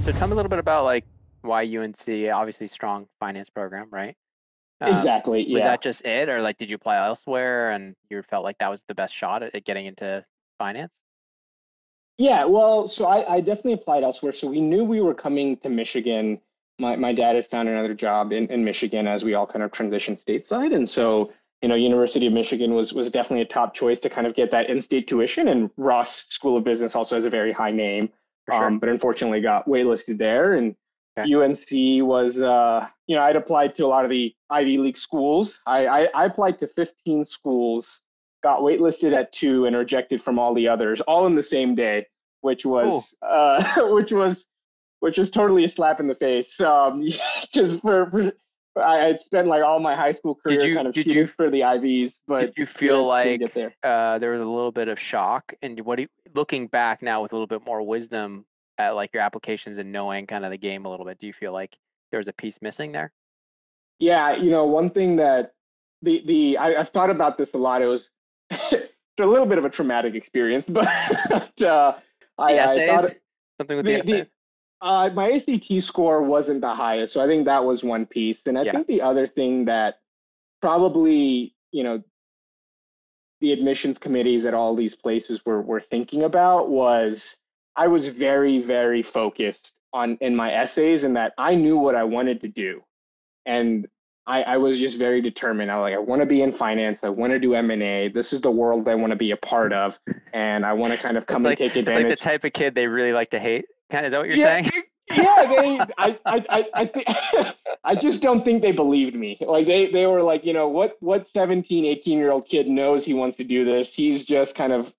So tell me a little bit about like why UNC, obviously strong finance program, right? Exactly. Was Yeah. that just it, or like did you apply elsewhere and you felt like that was the best shot at getting into finance? Yeah. Well, so I definitely applied elsewhere. So we knew we were coming to Michigan. My dad had found another job in Michigan as we all kind of transitioned stateside. And so, University of Michigan was definitely a top choice to kind of get that in-state tuition. And Ross School of Business also has a very high name, For sure. but unfortunately got waitlisted there. And Okay. UNC was, I'd applied to a lot of the Ivy League schools. I applied to 15 schools, got waitlisted at 2 and rejected from all the others, all in the same day, which Cool. was which was totally a slap in the face. Because I had spent like all my high school career kind of shooting for the Ivies, Did but you feel didn't get like there. there was a little bit of shock? And looking back now with a little bit more wisdom at like your applications and knowing kind of the game a little bit, do you feel like there was a piece missing there? Yeah, one thing that I've thought about this a lot. It was it's a little bit of a traumatic experience, but The I essays? thought Something with the the essays? my ACT score wasn't the highest, so I think that was one piece. And I Yeah. think the other thing that probably, the admissions committees at all these places were thinking about was I was very, very focused on in my essays and that I knew what I wanted to do. And I was just very determined. I want to be in finance. I want to do M&A. This is the world I want to be a part of. And I want to kind of come and take It's like the advantage. type of kid they really like to hate. Is that what you're Yeah, saying? yeah, I think I just don't think they believed me. Like they were like, what 17, 18-year-old kid knows he wants to do this? He's just kind of,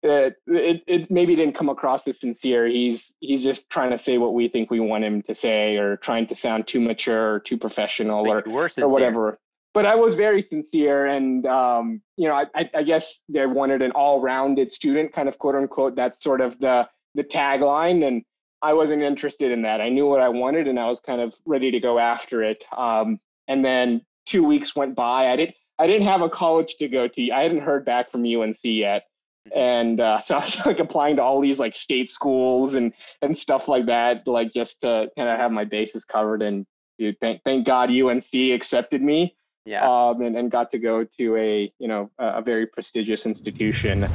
it maybe didn't come across as sincere. He's just trying to say what we think we want him to say, or trying to sound too mature or too professional, But you were or sincere. whatever. But I was very sincere, and I guess they wanted an all-rounded student, kind of quote unquote. That's sort of the tagline, and I wasn't interested in that. I knew what I wanted, and I was kind of ready to go after it. And then 2 weeks went by. I didn't have a college to go to. I hadn't heard back from UNC yet, and so I was like applying to all these like state schools and stuff like that, like just to kind of have my bases covered. And dude, thank God UNC accepted me. Yeah. And got to go to a very prestigious institution.